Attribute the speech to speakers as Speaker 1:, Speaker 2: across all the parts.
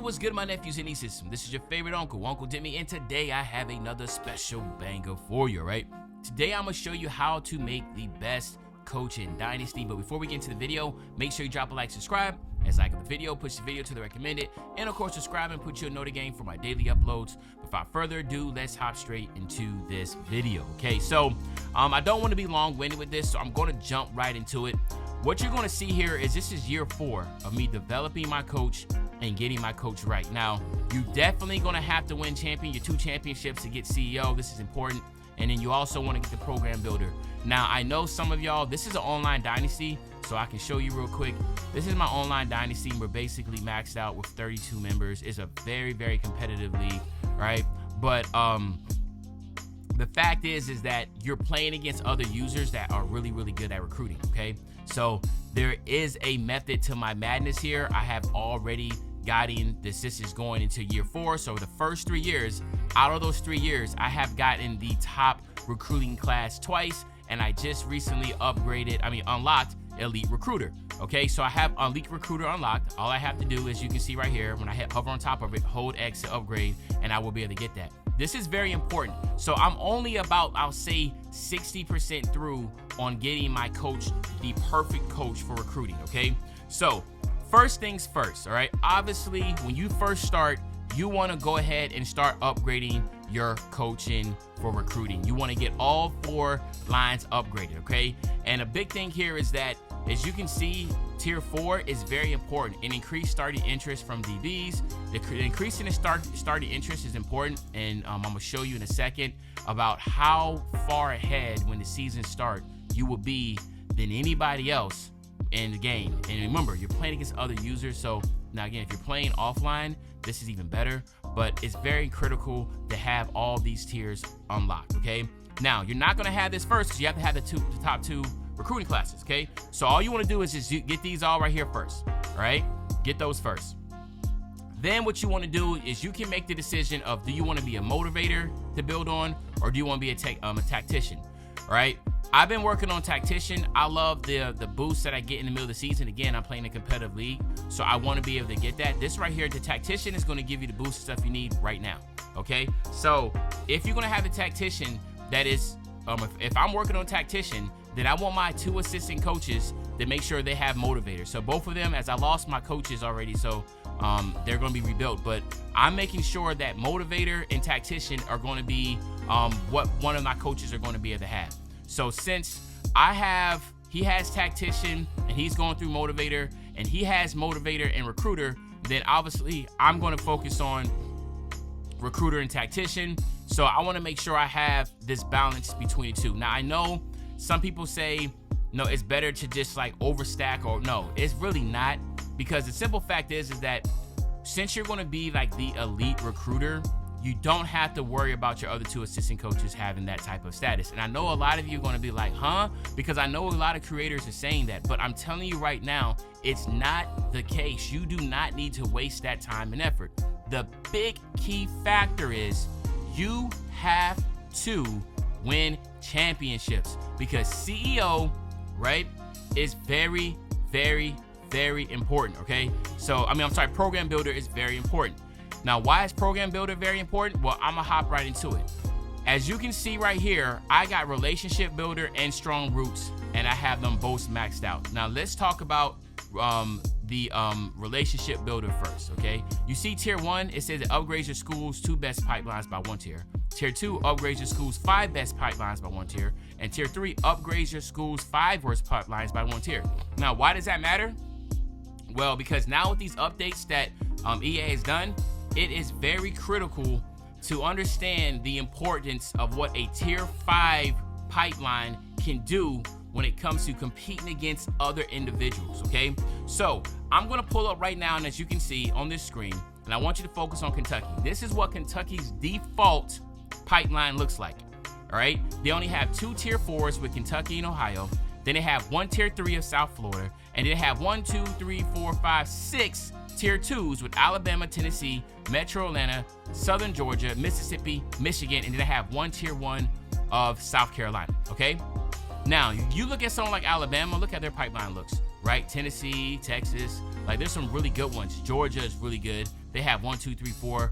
Speaker 1: what's good, my nephews and nieces? This is your favorite uncle, Uncle Demi, and today I have another special banger for you, right? Today I'm going to show you how to make the best coach in Dynasty, but before we get into the video, make sure you drop a like, subscribe, and like the video, push the video to the recommended, and of course subscribe and put your note again for my daily uploads. Without further ado, let's hop straight into this video, okay? So, I don't want to be long-winded with this, so I'm going to jump right into it. What you're going to see here is this is year 4 of me developing my coach and getting my coach right. Now, you're definitely going to have to win your 2 championships to get CEO. This is important. And then you also want to get the program builder. Now, I know some of y'all, this is an online dynasty, so I can show you real quick. This is my online dynasty. We're basically maxed out with 32 members. It's a very, very competitive league, right? But the fact is that you're playing against other users that are really, really good at recruiting, okay? So there is a method to my madness here. I have already gotten the sisters going into year 4. So the first 3 years, out of those 3 years, I have gotten the top recruiting class twice, and I just recently unlocked Elite Recruiter. Okay, so I have Elite Recruiter unlocked. All I have to do is, you can see right here, when I hover on top of it, hold X to upgrade, and I will be able to get that. This is very important. So I'm only about, I'll say, 60% through on getting my coach the perfect coach for recruiting, okay? So first things first, all right? Obviously, when you first start, you want to go ahead and start upgrading your coaching for recruiting. You want to get all 4 lines upgraded, okay? And a big thing here is that, as you can see, tier 4 is very important. An increased starting interest from DBs. The increase in the starting interest is important, and I'm going to show you in a second about how far ahead when the season starts you will be than anybody else in the game. And remember, you're playing against other users, so now again, if you're playing offline, this is even better, but it's very critical to have all these tiers unlocked, okay? Now, you're not going to have this first because you have to have the top 2 recruiting classes, okay? So all you want to do is just get these all right here first, all right? Get those first. Then what you want to do is you can make the decision of, do you want to be a motivator to build on, or do you want to be a tactician, all right? I've been working on tactician. I love the boost that I get in the middle of the season. Again, I'm playing a competitive league, so I want to be able to get that. This right here, the tactician, is going to give you the boost stuff you need right now, okay? So if you're going to have a tactician, that is, if I'm working on tactician, then I want my 2 assistant coaches to make sure they have motivators. So both of them, as I lost my coaches already, so they're going to be rebuilt. But I'm making sure that motivator and tactician are going to be what one of my coaches are going to be able to have. So since he has tactician and he's going through motivator, and he has motivator and recruiter, then obviously I'm going to focus on recruiter and tactician. So I want to make sure I have this balance between the 2. Now, I know some people say, no, it's better to just like overstack, or no, it's really not, because the simple fact is that since you're going to be like the elite recruiter, you don't have to worry about your other 2 assistant coaches having that type of status. And I know a lot of you are going to be like, huh? Because I know a lot of creators are saying that, but I'm telling you right now, it's not the case. You do not need to waste that time and effort. The big key factor is you have to win championships, because CEO, right, is very, very, very important, okay? So, program builder is very important. Now, why is program builder very important? Well, I'm gonna hop right into it. As you can see right here, I got relationship builder and strong roots, and I have them both maxed out. Now, let's talk about the relationship builder first, okay? You see tier 1, it says it upgrades your school's 2 best pipelines by 1 tier. Tier 2 upgrades your school's 5 best pipelines by 1 tier. And tier 3 upgrades your school's 5 worst pipelines by 1 tier. Now, why does that matter? Well, because now with these updates that EA has done, it is very critical to understand the importance of what a tier 5 pipeline can do when it comes to competing against other individuals, okay? So I'm gonna pull up right now, and as you can see on this screen, and I want you to focus on Kentucky. This is what Kentucky's default pipeline looks like, all right? They only have 2 tier 4s with Kentucky and Ohio. Then they have 1 tier 3 of South Florida, and they have 1, 2, 3, 4, 5, 6 tier 2s with Alabama, Tennessee, Metro Atlanta, Southern Georgia, Mississippi, Michigan, and then they have 1 tier 1 of South Carolina, okay? Now, you look at someone like Alabama, look at their pipeline looks, right? Tennessee, Texas, like there's some really good ones. Georgia is really good. They have 1, 2, 3, 4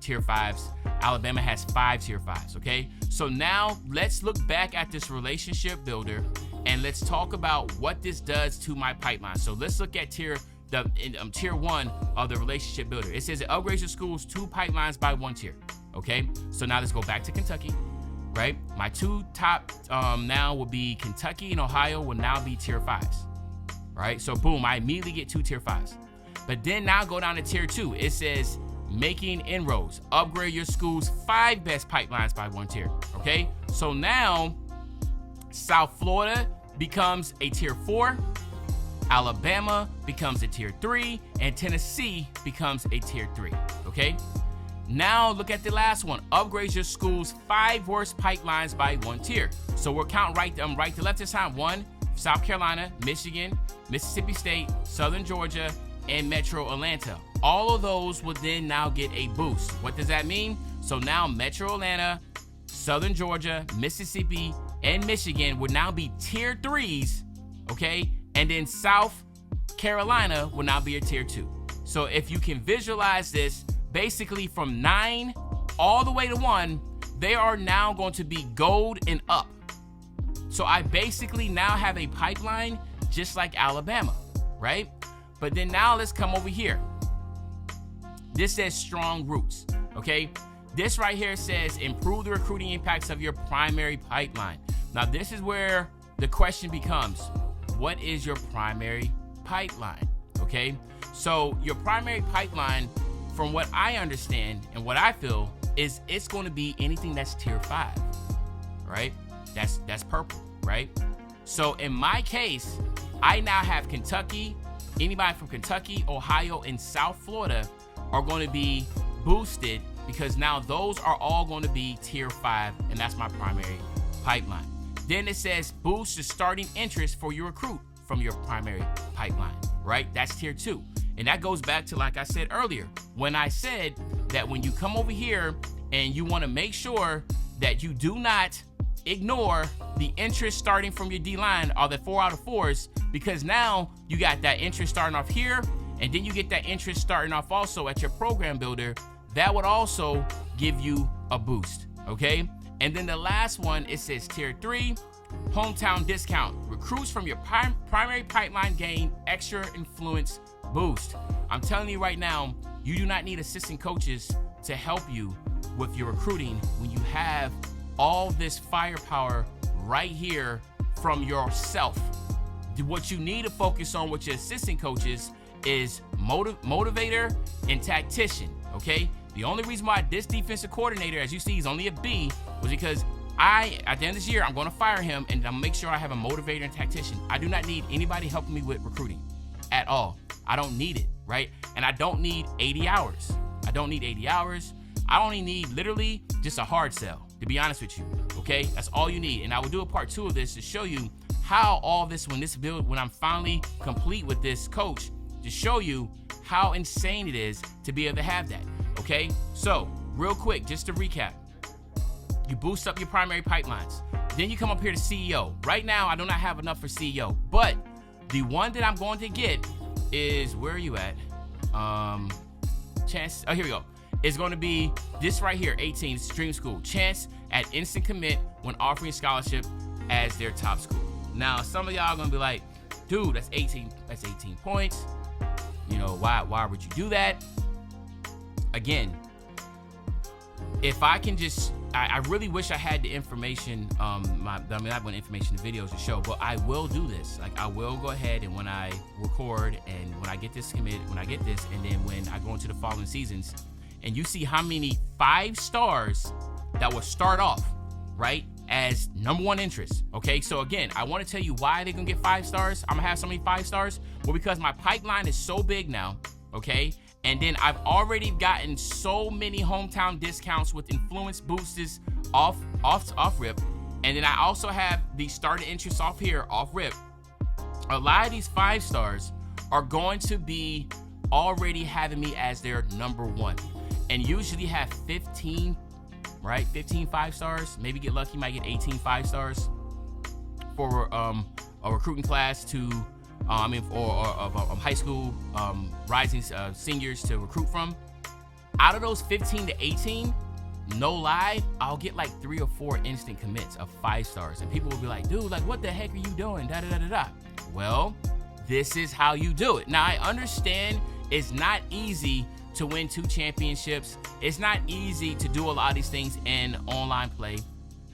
Speaker 1: tier 5s. Alabama has 5 tier 5s, okay? So now let's look back at this relationship builder and let's talk about what this does to my pipeline. So let's look at tier 1 of the relationship builder. It says it upgrades your school's 2 pipelines by 1 tier, okay? So now let's go back to Kentucky, right? My 2 top now will be Kentucky and Ohio will now be tier 5s, right? So boom, I immediately get 2 tier 5s. But then now go down to tier 2. It says making inroads, upgrade your school's 5 best pipelines by 1 tier, okay? So now South Florida becomes a tier 4, Alabama becomes a tier 3, and Tennessee becomes a tier 3, okay? Now look at the last one, upgrade your school's 5 worst pipelines by 1 tier. So we're counting right to left this time. 1, South Carolina, Michigan, Mississippi State, Southern Georgia, and Metro Atlanta. All of those will then now get a boost. What does that mean? So now Metro Atlanta, Southern Georgia, Mississippi, and Michigan would now be tier 3s, okay? And then South Carolina will now be a tier 2. So if you can visualize this, basically from 9 all the way to 1, they are now going to be gold and up. So I basically now have a pipeline just like Alabama, right? But then now let's come over here. This says strong roots, okay? This right here says improve the recruiting impacts of your primary pipeline. Now this is where the question becomes, what is your primary pipeline, okay? So your primary pipeline, from what I understand and what I feel, is it's going to be anything that's tier 5, right? That's purple, right? So in my case, I now have Kentucky. Anybody from Kentucky, Ohio, and South Florida are going to be boosted because now those are all going to be tier 5, and that's my primary pipeline. Then it says boost the starting interest for your recruit from your primary pipeline, right? That's tier 2. And that goes back to, like I said earlier, when I said that when you come over here and you want to make sure that you do not ignore the interest starting from your D-line or the 4 out of 4s, because now you got that interest starting off here, and then you get that interest starting off also at your program builder. That would also give you a boost, okay? And then the last one, it says tier 3, hometown discount. Recruits from your primary pipeline gain extra influence boost. I'm telling you right now, you do not need assistant coaches to help you with your recruiting when you have all this firepower right here from yourself. What you need to focus on with your assistant coaches is motivator and tactician, okay? The only reason why this defensive coordinator, as you see, is only a B was because at the end of this year, I'm going to fire him and I'll make sure I have a motivator and tactician. I do not need anybody helping me with recruiting at all. I don't need it, right? And I don't need 80 hours. I don't need 80 hours. I only need literally just a hard sell, to be honest with you, okay? That's all you need. And I will do a part 2 of this to show you how all this, when I'm finally complete with this coach, to show you how insane it is to be able to have that, okay? So real quick, just to recap, you boost up your primary pipelines. Then you come up here to CEO. Right now, I do not have enough for CEO, but the one that I'm going to get is, where are you at? Chance, oh, here we go. It's going to be this right here, 18, Stream School. Chance at instant commit when offering scholarship as their top school. Now, some of y'all are going to be like, dude, that's 18 points. You know, why would you do that? Again, if I can just, I really wish I had the information, not information, the videos to show, but I will do this. Like, I will go ahead and when I record and when I get this committed, and then when I go into the following seasons, and you see how many 5 stars that will start off, right, as #1 interest, okay? So again, I want to tell you why they're going to get 5 stars. I'm going to have so many 5 stars. Well, because my pipeline is so big now, okay? And then I've already gotten so many hometown discounts with influence boosters off rip. And then I also have the starting interest off here, off rip. A lot of these 5 stars are going to be already having me as their #1. And usually have 15, right? 15 5 stars. Maybe get lucky, might get 18 5 stars. for a recruiting class to, or high school rising seniors to recruit from, out of those 15 to 18, no lie, I'll get like 3 or 4 instant commits of 5 stars, and people will be like, dude, like, what the heck are you doing? Da da da da da. Well, this is how you do it. Now, I understand it's not easy to win 2 championships. It's not easy to do a lot of these things in online play.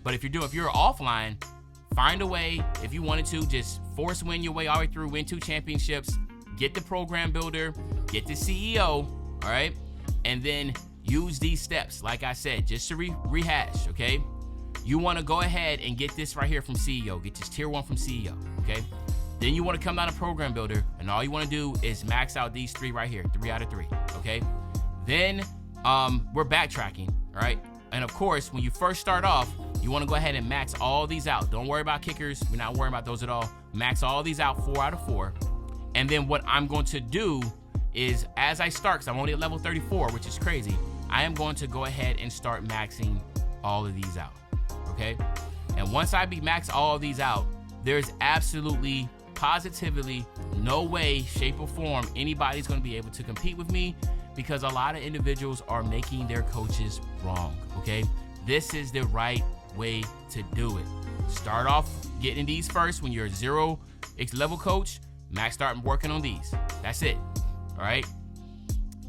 Speaker 1: But if you're offline, find a way. If you wanted to, just force win your way all the way through, win 2 championships, get the program builder, get the CEO, all right? And then use these steps, like I said, just to rehash, okay? You want to go ahead and get this right here from CEO. Get this tier 1 from CEO, okay? Then you want to come down to program builder, and all you want to do is max out these 3 right here, 3 out of 3, okay? Then we're backtracking, all right? And of course, when you first start off, you want to go ahead and max all these out. Don't worry about kickers. We're not worrying about those at all. Max all these out, 4 out of 4. And then what I'm going to do is, as I start, because I'm only at level 34, which is crazy, I am going to go ahead and start maxing all of these out, okay? And once I max all of these out, there's absolutely, positively no way, shape, or form anybody's going to be able to compete with me, because a lot of individuals are making their coaches wrong, okay? This is the right way to do it. Start off getting these first when you're a 0 level coach. Start working on these. That's it, all right?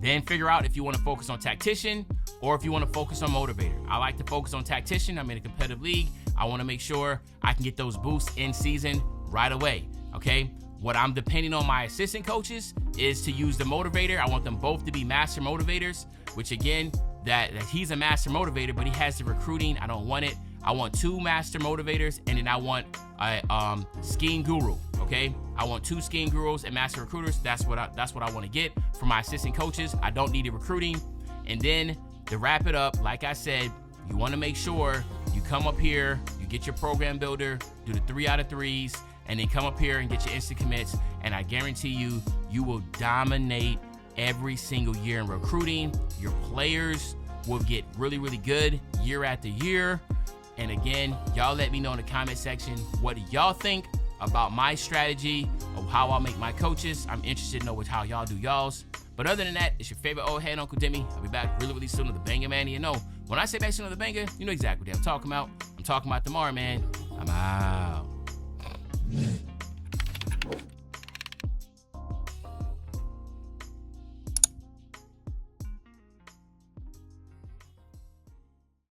Speaker 1: Then figure out if you want to focus on tactician or if you want to focus on motivator. I like to focus on tactician. I'm in a competitive league. I want to make sure I can get those boosts in season right away, okay? What I'm depending on my assistant coaches is to use the motivator. I want them both to be master motivators, which again, that he's a master motivator, but he has the recruiting. I don't want it. I want 2 master motivators, and then I want a skiing guru, okay? I want 2 skiing gurus and master recruiters. That's what I want to get from my assistant coaches. I don't need the recruiting. And then to wrap it up, like I said, you want to make sure you come up here, you get your program builder, do the 3 out of 3s, and then come up here and get your instant commits, and I guarantee you, you will dominate every single year in recruiting. Your players will get really, really good year after year. And again, y'all let me know in the comment section, what do y'all think about my strategy of how I'll make my coaches? I'm interested to know how y'all do y'all's. But other than that, it's your favorite old head Uncle Demi. I'll be back really, really soon with the banger, man. You know, when I say back soon with the banger, you know exactly what I'm talking about. I'm talking about tomorrow, man. I'm out.